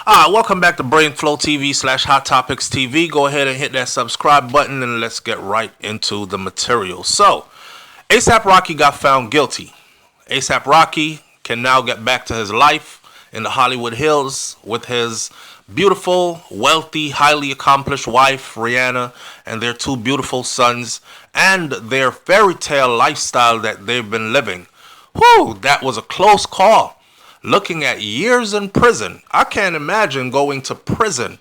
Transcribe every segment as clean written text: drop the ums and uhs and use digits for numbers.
Welcome back to BrainFLoTv / Hot Topics TV. Go ahead and hit that subscribe button and let's get right into the material. So, A$AP Rocky got found guilty. A$AP Rocky can now get back to his life in the Hollywood Hills with his beautiful, wealthy, highly accomplished wife, Rihanna, and their two beautiful sons, and their fairy tale lifestyle that they've been living. Whew, that was a close call. Looking at years in prison, I can't imagine going to prison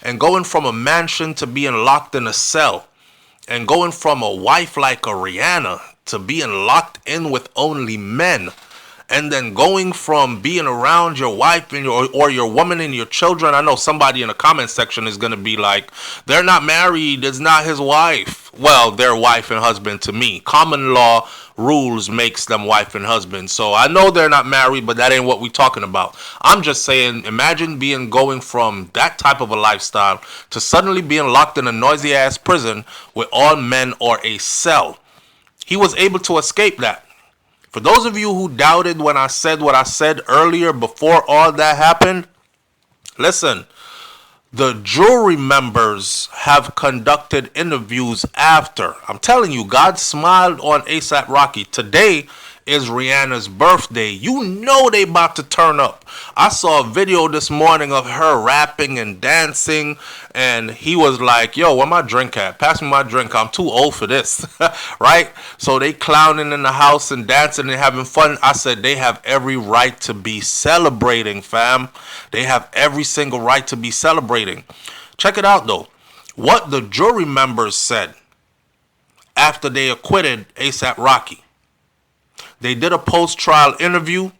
and going from a mansion to being locked in a cell, and going from a wife like a Rihanna to being locked in with only men, and then going from being around your wife and your woman and your children. I know somebody in the comment section is going to be like, they're not married, it's not his wife. Well, they're wife and husband to me. Common law rules makes them wife and husband. So I know they're not married, but that ain't what we're talking about. I'm just saying, imagine going from that type of a lifestyle to suddenly being locked in a noisy ass prison with all men or a cell. He was able to escape that. For those of you who doubted when I said what I said earlier before all that happened, listen, the jury members have conducted interviews after. I'm telling you, God smiled on A$AP Rocky. Today is Rihanna's birthday. You know they about to turn up. I saw a video this morning of her rapping and dancing, and he was like, yo, where my drink at? Pass me my drink. I'm too old for this. Right? So they clowning in the house and dancing and having fun. I said they have every right to be celebrating, fam. They have every single right to be celebrating. Check it out, though. What the jury members said after they acquitted A$AP Rocky. They did a post-trial interview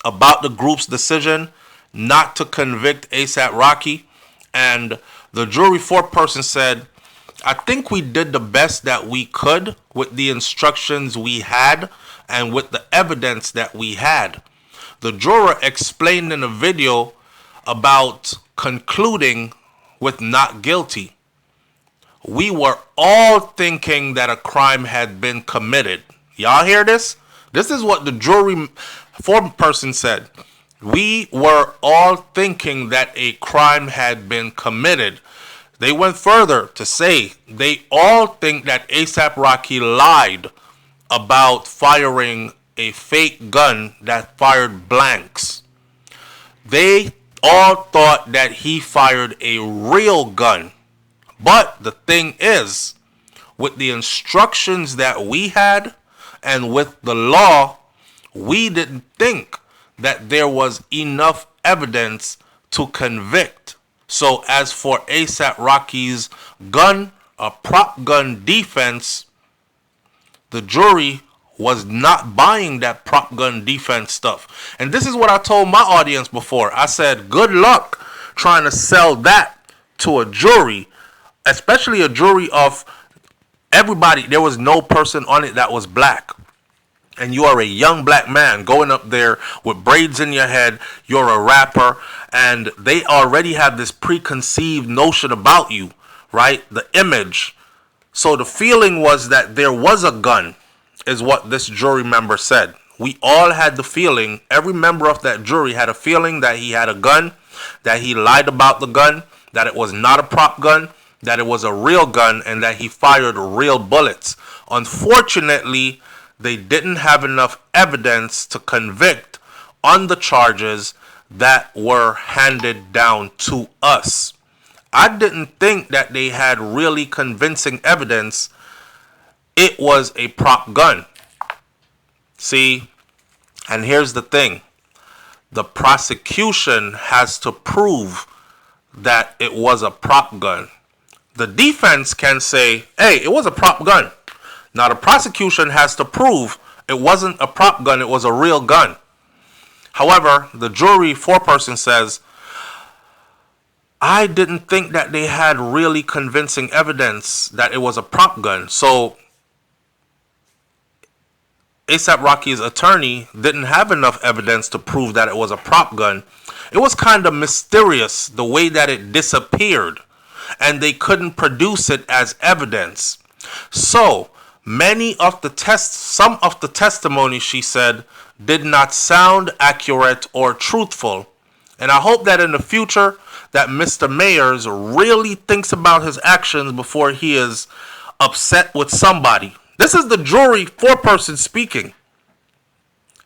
about the group's decision not to convict A$AP Rocky, and the jury foreperson said, I think we did the best that we could with the instructions we had and with the evidence that we had. The juror explained in a video about concluding with not guilty. We were all thinking that a crime had been committed. Y'all hear this? This is what the jury foreperson said. We were all thinking that a crime had been committed. They went further to say they all think that A$AP Rocky lied about firing a fake gun that fired blanks. They all thought that he fired a real gun. But the thing is, with the instructions that we had, and with the law, we didn't think that there was enough evidence to convict. So as for A$AP Rocky's gun, a prop gun defense, the jury was not buying that prop gun defense stuff. And this is what I told my audience before. I said, good luck trying to sell that to a jury, especially a jury of everybody. There was no person on it that was black. And you are a young black man going up there with braids in your head. You're a rapper. And they already have this preconceived notion about you, right? The image. So the feeling was that there was a gun, is what this jury member said. We all had the feeling, every member of that jury had a feeling that he had a gun, that he lied about the gun, that it was not a prop gun, that it was a real gun, and that he fired real bullets. Unfortunately, they didn't have enough evidence to convict on the charges that were handed down to us. I didn't think that they had really convincing evidence it was a prop gun. See, and here's the thing. The prosecution has to prove that it was a prop gun. The defense can say, hey, it was a prop gun. Now, the prosecution has to prove it wasn't a prop gun, it was a real gun. However, the jury foreperson says, I didn't think that they had really convincing evidence that it was a prop gun. So, A$AP Rocky's attorney didn't have enough evidence to prove that it was a prop gun. It was kind of mysterious the way that it disappeared, and they couldn't produce it as evidence. So, some of the testimony, she said, did not sound accurate or truthful, And I hope that in the future that Mr. Mayers really thinks about his actions before he is upset with somebody. This is the jury foreperson speaking.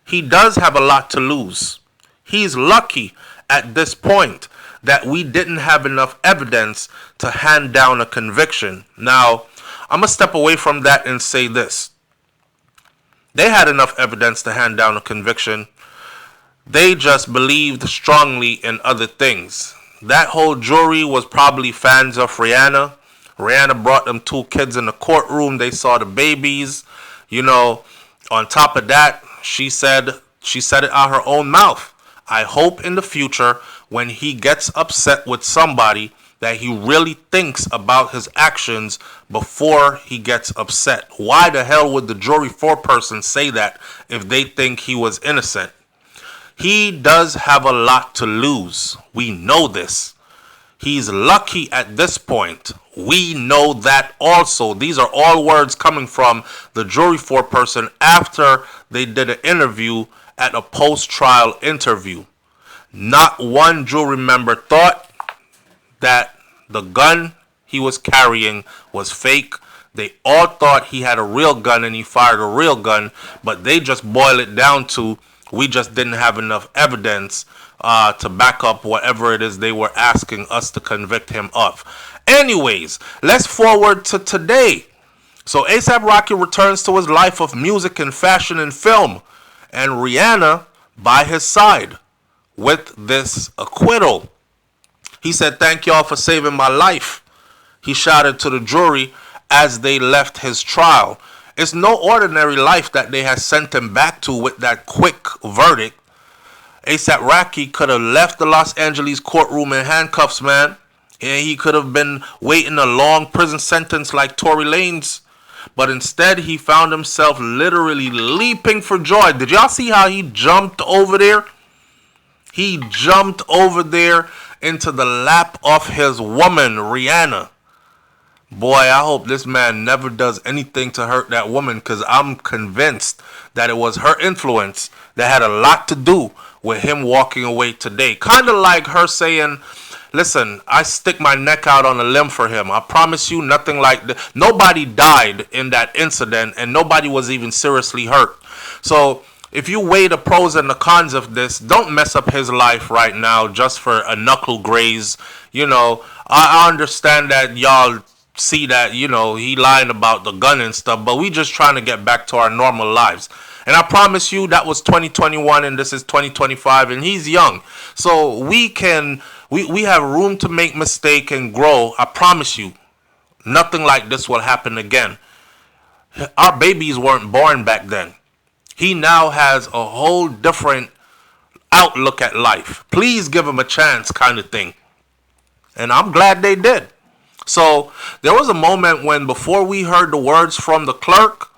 He does have a lot to lose. He's lucky at this point that we didn't have enough evidence to hand down a conviction. Now, I'm going to step away from that and say this. They had enough evidence to hand down a conviction. They just believed strongly in other things. That whole jury was probably fans of Rihanna. Rihanna brought them 2 kids in the courtroom. They saw the babies. On top of that, she said it out her own mouth. I hope in the future when he gets upset with somebody that he really thinks about his actions before he gets upset. Why the hell would the jury foreperson say that if they think he was innocent? He does have a lot to lose. We know this. He's lucky at this point. We know that also. These are all words coming from the jury foreperson after they did an interview at a post-trial interview. Not one jury member thought that the gun he was carrying was fake. They all thought he had a real gun and he fired a real gun, but they just boil it down to we just didn't have enough evidence to back up whatever it is they were asking us to convict him of. Anyways, let's forward to today. So A$AP Rocky returns to his life of music and fashion and film, and Rihanna by his side with this acquittal. He said, "Thank y'all for saving my life," he shouted to the jury as they left his trial. It's no ordinary life that they had sent him back to with that quick verdict. A$AP Rocky could have left the Los Angeles courtroom in handcuffs, man. And he could have been waiting a long prison sentence like Tory Lanez. But instead, he found himself literally leaping for joy. Did y'all see how he jumped over there? He jumped over there into the lap of his woman, Rihanna. Boy, I hope this man never does anything to hurt that woman, because I'm convinced that it was her influence that had a lot to do with him walking away today. Kind of like her saying, "Listen, I stick my neck out on a limb for him. I promise you nothing like that." Nobody died in that incident and nobody was even seriously hurt. So if you weigh the pros and the cons of this, don't mess up his life right now just for a knuckle graze. I understand that y'all see that, he lying about the gun and stuff, but we just trying to get back to our normal lives. And I promise you that was 2021 and this is 2025 and he's young. So we have room to make mistake and grow. I promise you, nothing like this will happen again. Our babies weren't born back then. He now has a whole different outlook at life. Please give him a chance, kind of thing. And I'm glad they did. So there was a moment when before we heard the words from the clerk,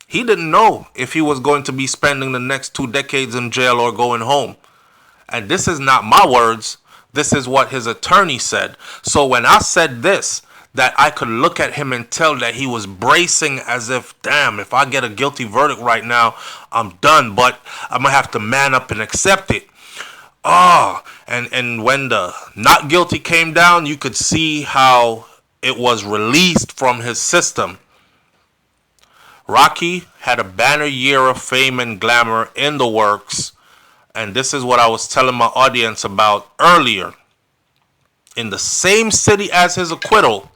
he didn't know if he was going to be spending the next 2 decades in jail or going home. And this is not my words. This is what his attorney said. So when I said this, that I could look at him and tell that he was bracing as if, damn, if I get a guilty verdict right now, I'm done. But I'm going to have to man up and accept it. And when the not guilty came down, you could see how it was released from his system. Rocky had a banner year of fame and glamour in the works. And this is what I was telling my audience about earlier. In the same city as his acquittal,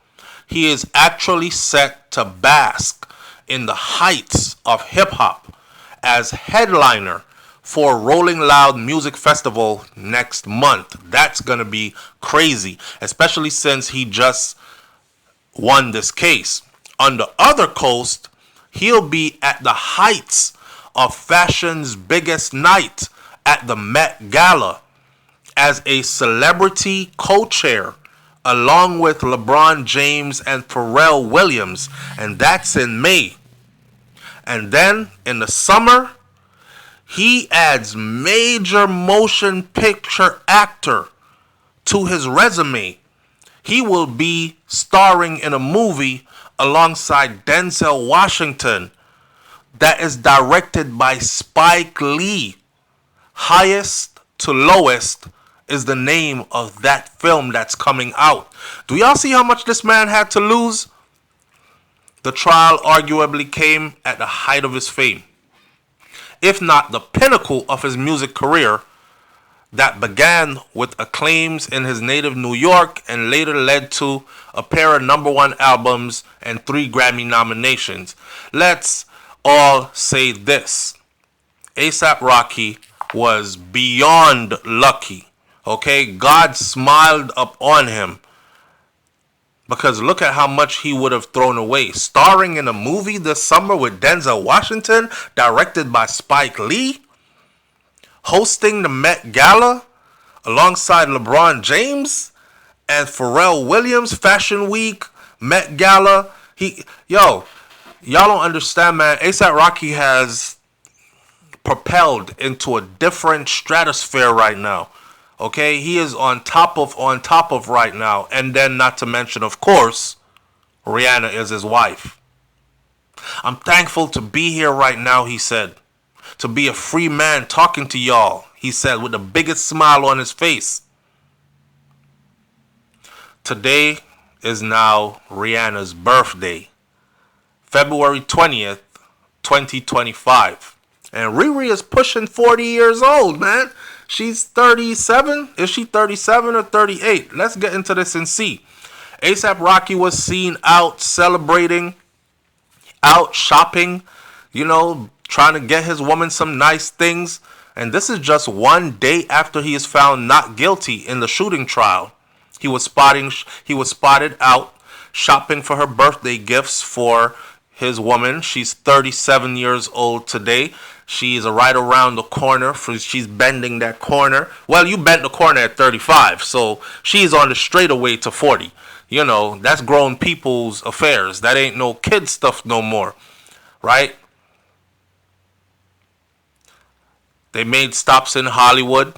he is actually set to bask in the heights of hip-hop as headliner for Rolling Loud Music Festival next month. That's going to be crazy, especially since he just won this case. On the other coast, he'll be at the heights of fashion's biggest night at the Met Gala as a celebrity co-chair along with LeBron James and Pharrell Williams, and that's in May. And then in the summer, he adds major motion picture actor to his resume. He will be starring in a movie alongside Denzel Washington that is directed by Spike Lee. Highest to lowest, is the name of that film that's coming out. Do y'all see how much this man had to lose? The trial arguably came at the height of his fame, if not the pinnacle of his music career that began with acclaims in his native New York and later led to a pair of #1 albums and 3 Grammy nominations. Let's all say this. A$AP Rocky was beyond lucky. Okay, God smiled up on him, because look at how much he would have thrown away. Starring in a movie this summer with Denzel Washington, directed by Spike Lee, hosting the Met Gala alongside LeBron James and Pharrell Williams, Fashion Week, Met Gala. Y'all don't understand, man. A$AP Rocky has propelled into a different stratosphere right now. Okay, he is on top of right now. And then, not to mention, of course, Rihanna is his wife. I'm thankful to be here right now, he said. To be a free man talking to y'all, he said, with the biggest smile on his face. Today is now Rihanna's birthday, February 20th, 2025. And Riri is pushing 40 years old, man. She's 37. Is she 37 or 38? Let's get into this and see. A$AP Rocky was seen out celebrating, out shopping, trying to get his woman some nice things. And this is just one day after he is found not guilty in the shooting trial. He was spotted out shopping for her birthday gifts for his woman. She's 37 years old today. She's right around the corner. She's bending that corner. Well, you bent the corner at 35, so she's on the straightaway to 40. That's grown people's affairs. That ain't no kid stuff no more, right? They made stops in Hollywood,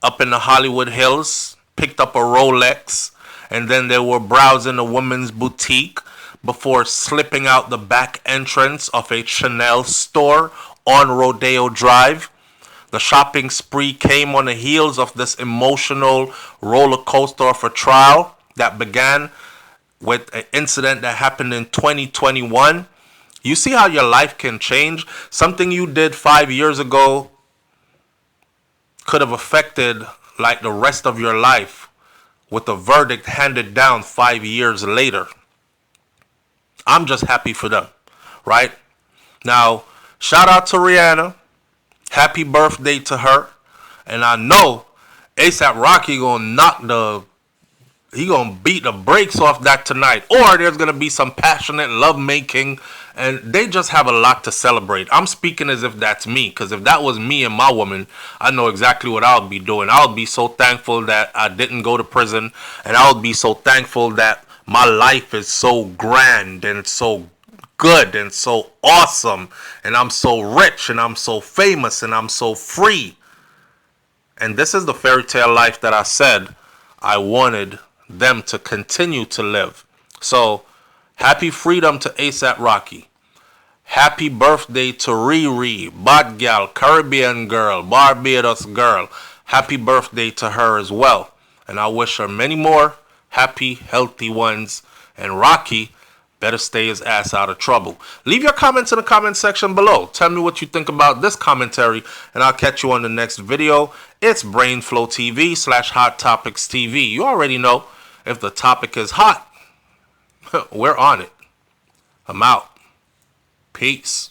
up in the Hollywood Hills, picked up a Rolex, and then they were browsing a woman's boutique before slipping out the back entrance of a Chanel store on Rodeo Drive. The shopping spree came on the heels of this emotional roller coaster of a trial that began with an incident that happened in 2021. You see how your life can change? Something you did 5 years ago could have affected like the rest of your life with a verdict handed down 5 years later. I'm just happy for them, right? Now, shout out to Rihanna. Happy birthday to her. And I know A$AP Rocky gonna beat the brakes off that tonight. Or there's gonna be some passionate love making, and they just have a lot to celebrate. I'm speaking as if that's me, because if that was me and my woman, I know exactly what I would be doing. I would be so thankful that I didn't go to prison, and I would be so thankful that my life is so grand and so good and so awesome, and I'm so rich and I'm so famous and I'm so free. And this is the fairy tale life that I said I wanted them to continue to live. So happy freedom to A$AP Rocky. Happy birthday to Riri, Bad Gal, Caribbean girl, Barbados girl. Happy birthday to her as well. And I wish her many more happy, healthy ones. And Rocky better stay his ass out of trouble. Leave your comments in the comment section below. Tell me what you think about this commentary, and I'll catch you on the next video. It's BrainFLoTv /Hot Topics TV. You already know, if the topic is hot, we're on it. I'm out. Peace.